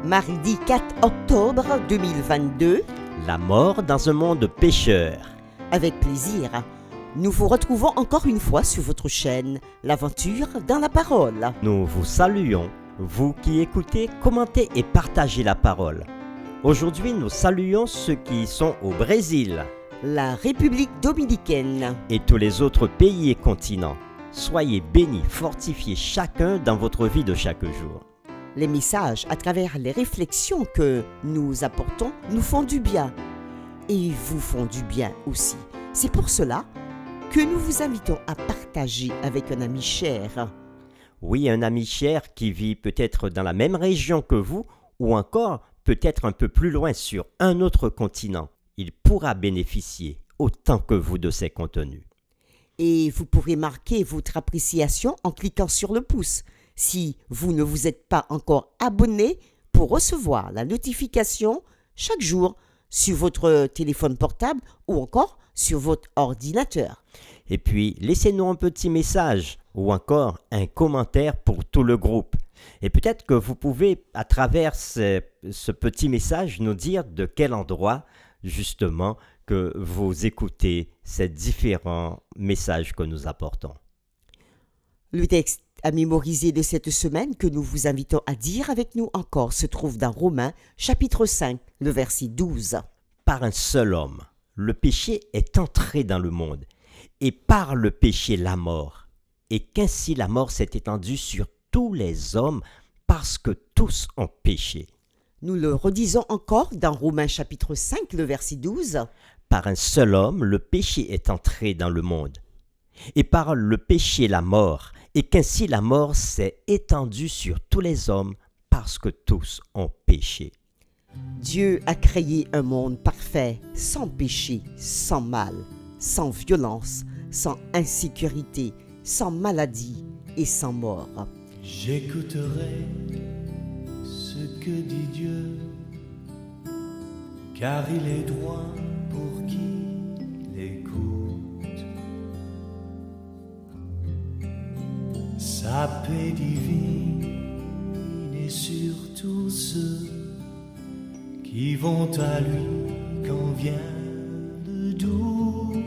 Mardi 4 octobre 2022. La mort dans un monde pécheur. Avec plaisir, nous vous retrouvons encore une fois sur votre chaîne, L'aventure dans la parole. Nous vous saluons, vous qui écoutez, commentez et partagez la parole. Aujourd'hui, nous saluons ceux qui sont au Brésil La République dominicaine. et tous les autres pays et continents. Soyez bénis, fortifiés chacun dans votre vie de chaque jour. Les messages à travers les réflexions que nous apportons nous font du bien et vous font du bien aussi. C'est pour cela que nous vous invitons à partager avec un ami cher. Oui, un ami cher qui vit peut-être dans la même région que vous ou encore peut-être un peu plus loin sur un autre continent. Il pourra bénéficier autant que vous de ces contenus. Et vous pourrez marquer votre appréciation en cliquant sur le pouce si vous ne vous êtes pas encore abonné pour recevoir la notification chaque jour sur votre téléphone portable ou encore sur votre ordinateur. Et puis, laissez-nous un petit message ou encore un commentaire pour tout le groupe. Et peut-être que vous pouvez, à travers ce petit message, nous dire de quel endroit, justement, que vous écoutez ces différents messages que nous apportons. Le texte à mémoriser de cette semaine que nous vous invitons à dire avec nous encore se trouve dans Romains chapitre 5, le verset 12. Par un seul homme, le péché est entré dans le monde, et par le péché la mort, et qu'ainsi la mort s'est étendue sur tous les hommes parce que tous ont péché. Nous le redisons encore dans Romains chapitre 5, le verset 12. Par un seul homme, le péché est entré dans le monde, et par le péché la mort, et qu'ainsi la mort s'est étendue sur tous les hommes parce que tous ont péché. Dieu a créé un monde parfait, sans péché, sans mal, sans violence, sans insécurité, sans maladie et sans mort. J'écouterai ce que dit Dieu, car il est droit pour qui l'écoute. Sa paix divine est sur tous ceux qui vont à lui quand vient le doute.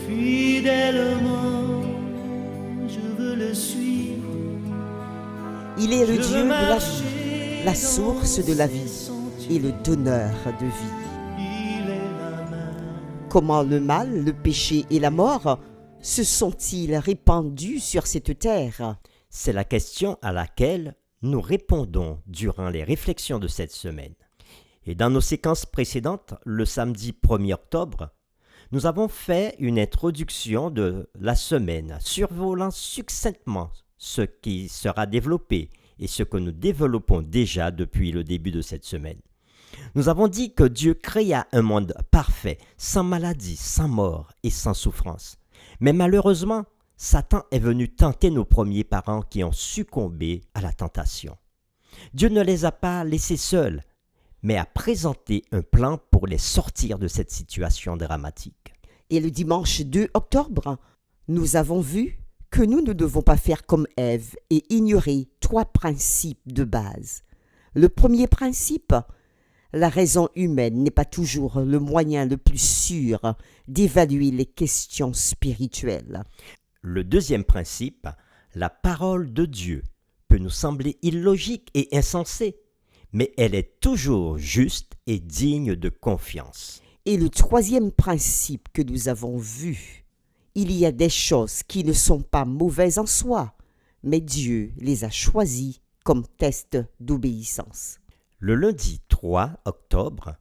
Fidèlement, je veux le suivre. Il est le Je Dieu veux de la marcher vie, la dans source de la vie ses et le sentiers. donneur de vie. Il est la main. Comment le mal, le péché et la mort se sont-ils répandus sur cette terre? C'est la question à laquelle nous répondons durant les réflexions de cette semaine. Et dans nos séquences précédentes, le samedi 1er octobre, nous avons fait une introduction de la semaine, survolant succinctement ce qui sera développé et ce que nous développons déjà depuis le début de cette semaine. Nous avons dit que Dieu créa un monde parfait, sans maladie, sans mort et sans souffrance. Mais malheureusement, Satan est venu tenter nos premiers parents qui ont succombé à la tentation. Dieu ne les a pas laissés seuls, mais a présenté un plan pour les sortir de cette situation dramatique. Et le dimanche 2 octobre, nous avons vu que nous ne devons pas faire comme Ève et ignorer 3 principes de base. Le premier principe, la raison humaine n'est pas toujours le moyen le plus sûr d'évaluer les questions spirituelles. Le deuxième principe, la parole de Dieu, peut nous sembler illogique et insensée, mais elle est toujours juste et digne de confiance. Et le troisième principe que nous avons vu, il y a des choses qui ne sont pas mauvaises en soi, mais Dieu les a choisies comme test d'obéissance. Le lundi 3 octobre,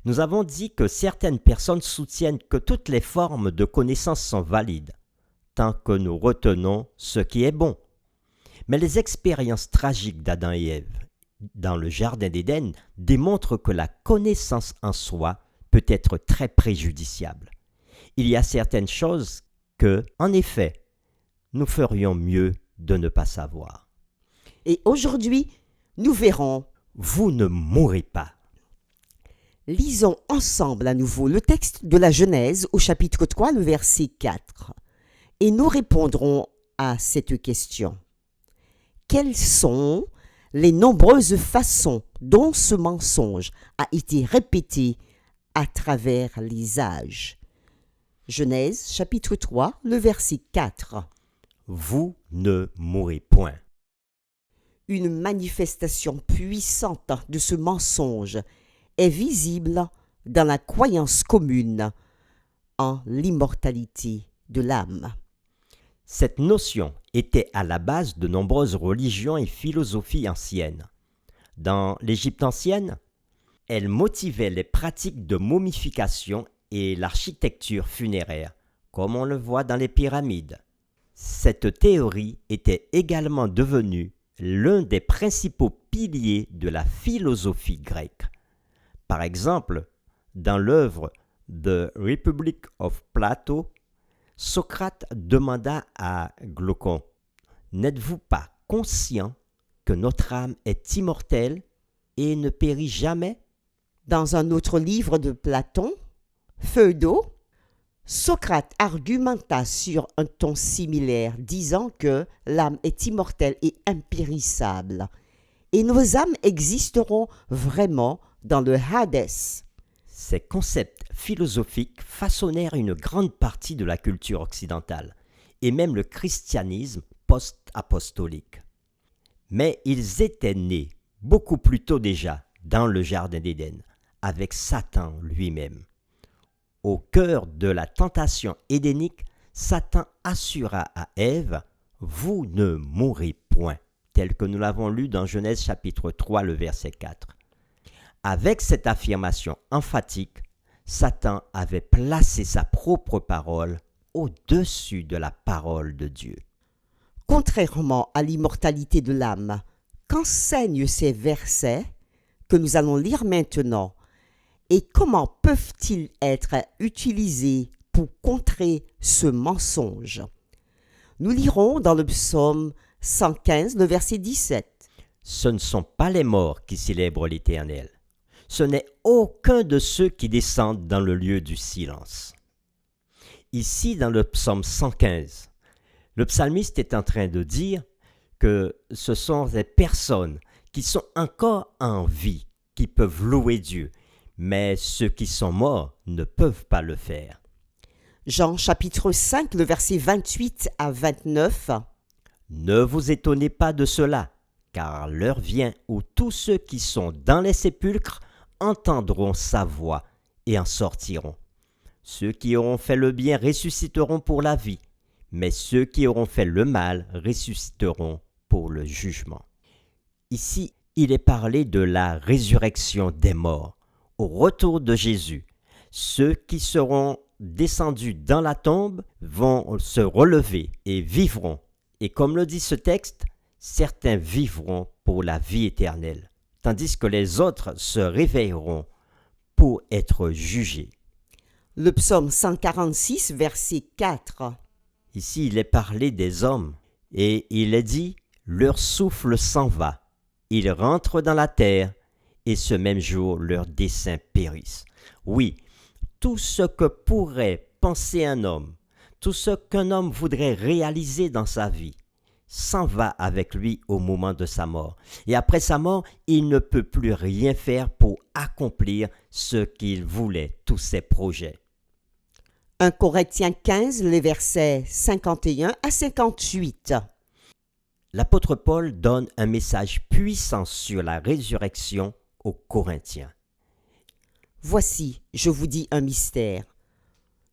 nous avons dit que certaines personnes soutiennent que toutes les formes de connaissance sont valides, tant que nous retenons ce qui est bon. Mais les expériences tragiques d'Adam et Ève dans le Jardin d'Éden démontrent que la connaissance en soi peut être très préjudiciable. Il y a certaines choses que, en effet, nous ferions mieux de ne pas savoir. Et aujourd'hui, nous verrons. Vous ne mourrez pas. Lisons ensemble à nouveau le texte de la Genèse au chapitre 3, le verset 4. Et nous répondrons à cette question. quelles sont les nombreuses façons dont ce mensonge a été répété à travers les âges. Genèse chapitre 3, le verset 4. Vous ne mourrez point. Une manifestation puissante de ce mensonge est visible dans la croyance commune en l'immortalité de l'âme. Cette notion était à la base de nombreuses religions et philosophies anciennes. Dans l'Égypte ancienne, elle motivait les pratiques de momification et l'architecture funéraire, comme on le voit dans les pyramides. Cette théorie était également devenue l'un des principaux piliers de la philosophie grecque. Par exemple, dans l'œuvre The Republic of Plato, Socrate demanda à Glaucon « N'êtes-vous pas conscient que notre âme est immortelle et ne périt jamais ?» Dans un autre livre de Platon, Phaedo, Socrate argumenta sur un ton similaire, disant que l'âme est immortelle et impérissable, et nos âmes existeront vraiment dans le Hadès. Ces concepts philosophiques façonnèrent une grande partie de la culture occidentale, et même le christianisme post-apostolique. Mais ils étaient nés beaucoup plus tôt déjà dans le Jardin d'Éden, avec Satan lui-même. Au cœur de la tentation édénique, Satan assura à Ève « Vous ne mourrez point », tel que nous l'avons lu dans Genèse chapitre 3, le verset 4. Avec cette affirmation emphatique, Satan avait placé sa propre parole au-dessus de la parole de Dieu. Contrairement à l'immortalité de l'âme, qu'enseignent ces versets que nous allons lire maintenant et comment peuvent-ils être utilisés pour contrer ce mensonge? Nous lirons dans le psaume 115, le verset 17. Ce ne sont pas les morts qui célèbrent l'Éternel. Ce n'est aucun de ceux qui descendent dans le lieu du silence. Ici, dans le psaume 115, le psalmiste est en train de dire que ce sont des personnes qui sont encore en vie, qui peuvent louer Dieu, mais ceux qui sont morts ne peuvent pas le faire. Jean chapitre 5, le verset 28 à 29. Ne vous étonnez pas de cela, car l'heure vient où tous ceux qui sont dans les sépulcres entendront sa voix et en sortiront. Ceux qui auront fait le bien ressusciteront pour la vie, mais ceux qui auront fait le mal ressusciteront pour le jugement. Ici, il est parlé de la résurrection des morts, au retour de Jésus. Ceux qui seront descendus dans la tombe vont se relever et vivront. Et comme le dit ce texte, certains vivront pour la vie éternelle, tandis que les autres se réveilleront pour être jugés. Le psaume 146, verset 4. Ici, il est parlé des hommes, et il est dit « Leur souffle s'en va, ils rentrent dans la terre, et ce même jour leurs desseins périssent. » Oui, tout ce que pourrait penser un homme, tout ce qu'un homme voudrait réaliser dans sa vie, s'en va avec lui au moment de sa mort. Et après sa mort, il ne peut plus rien faire pour accomplir ce qu'il voulait, tous ses projets. 1 Corinthiens 15, les versets 51 à 58. L'apôtre Paul donne un message puissant sur la résurrection aux Corinthiens. Voici, je vous dis un mystère.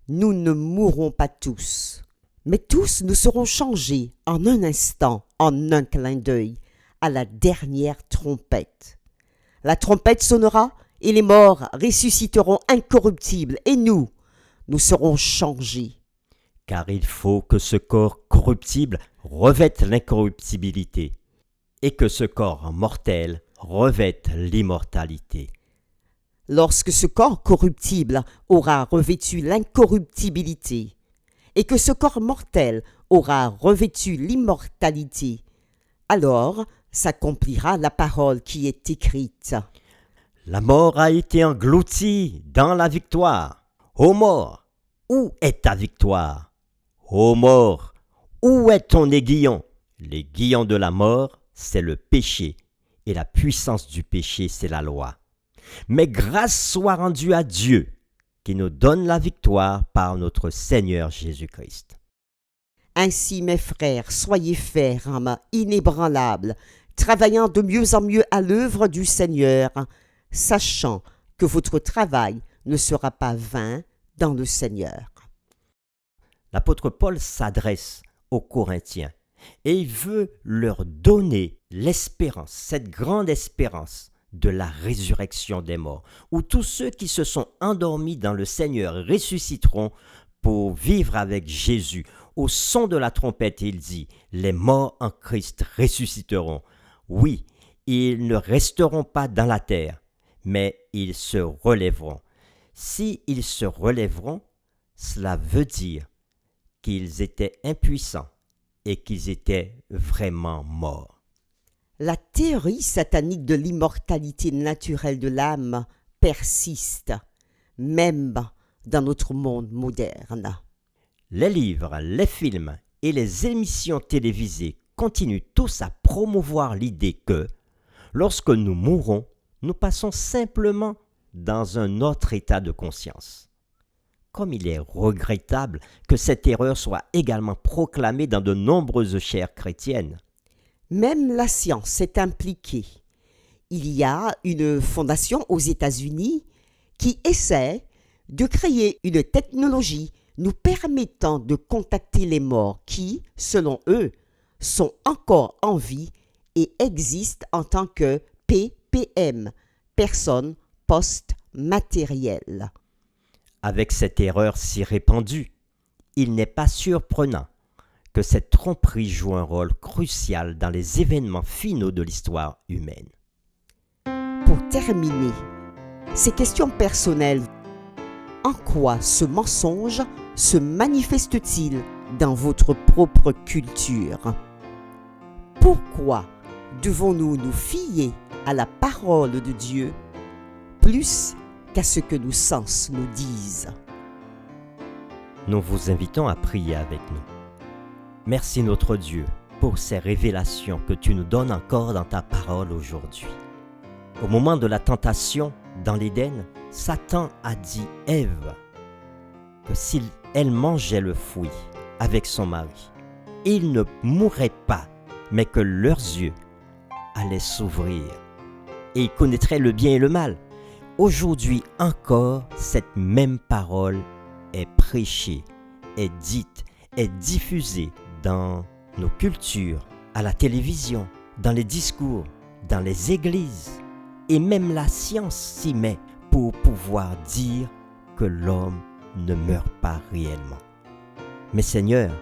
Nous ne mourrons pas tous, mais tous nous serons changés en un instant, en un clin d'œil, à la dernière trompette. La trompette sonnera et les morts ressusciteront incorruptibles et nous serons changés. Car il faut que ce corps corruptible revête l'incorruptibilité et que ce corps mortel revête l'immortalité. Lorsque ce corps corruptible aura revêtu l'incorruptibilité et que ce corps mortel aura revêtu l'immortalité, alors s'accomplira la parole qui est écrite. La mort a été engloutie dans la victoire. Ô mort, où est ta victoire? Ô mort, où est ton aiguillon? L'aiguillon de la mort, c'est le péché, et la puissance du péché, c'est la loi. Mais grâce soit rendue à Dieu, qui nous donne la victoire par notre Seigneur Jésus-Christ. Ainsi, mes frères, soyez fermes, inébranlables, travaillant de mieux en mieux à l'œuvre du Seigneur, sachant que votre travail ne sera pas vain dans le Seigneur. L'apôtre Paul s'adresse aux Corinthiens et il veut leur donner l'espérance, cette grande espérance de la résurrection des morts, où tous ceux qui se sont endormis dans le Seigneur ressusciteront pour vivre avec Jésus. Au son de la trompette, il dit, les morts en Christ ressusciteront. Oui, ils ne resteront pas dans la terre, mais ils se relèveront. Si ils se relèveront, cela veut dire qu'ils étaient impuissants et qu'ils étaient vraiment morts. La théorie satanique de l'immortalité naturelle de l'âme persiste, même dans notre monde moderne. Les livres, les films et les émissions télévisées continuent tous à promouvoir l'idée que, lorsque nous mourrons, nous passons simplement dans un autre état de conscience. Comme il est regrettable que cette erreur soit également proclamée dans de nombreuses chaires chrétiennes. Même la science est impliquée. Il y a une fondation aux États-Unis qui essaie de créer une technologie nous permettant de contacter les morts qui, selon eux, sont encore en vie et existent en tant que PPM, personnes post-matérielles. Avec cette erreur si répandue, il n'est pas surprenant que cette tromperie joue un rôle crucial dans les événements finaux de l'histoire humaine. Pour terminer, ces questions personnelles. En quoi ce mensonge se manifeste-t-il dans votre propre culture? Pourquoi devons-nous nous fier à la parole de Dieu plus qu'à ce que nos sens nous disent? Nous vous invitons à prier avec nous. Merci notre Dieu pour ces révélations que tu nous donnes encore dans ta parole aujourd'hui. Au moment de la tentation dans l'Éden, Satan a dit à Ève que si elle mangeait le fruit avec son mari, ils ne mourraient pas, mais que leurs yeux allaient s'ouvrir et ils connaîtraient le bien et le mal. Aujourd'hui encore, cette même parole est prêchée, est dite, est diffusée dans nos cultures, à la télévision, dans les discours, dans les églises. Et même la science s'y met pour pouvoir dire que l'homme ne meurt pas réellement. Mais Seigneur,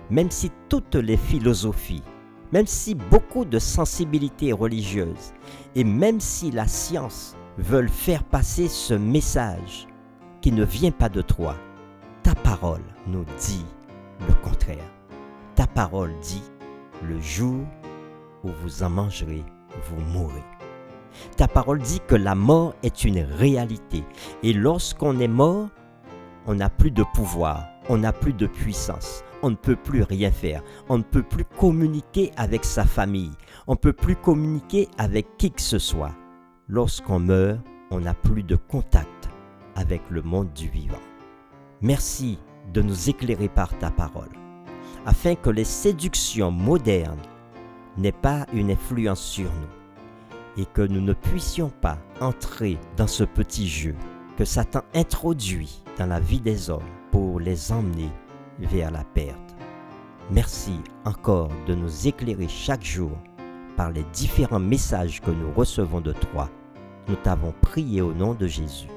même si toutes les philosophies, même si beaucoup de sensibilités religieuses et même si la science veulent faire passer ce message qui ne vient pas de toi, ta parole nous dit le contraire. Ta parole dit, le jour où vous en mangerez, vous mourrez. Ta parole dit que la mort est une réalité. Et lorsqu'on est mort, on n'a plus de pouvoir, on n'a plus de puissance. On ne peut plus rien faire. On ne peut plus communiquer avec sa famille. On ne peut plus communiquer avec qui que ce soit. Lorsqu'on meurt, on n'a plus de contact avec le monde du vivant. Merci de nous éclairer par ta parole, afin que les séductions modernes n'aient pas une influence sur nous et que nous ne puissions pas entrer dans ce petit jeu que Satan introduit dans la vie des hommes pour les emmener vers la perte. Merci encore de nous éclairer chaque jour par les différents messages que nous recevons de toi. Nous t'avons prié au nom de Jésus.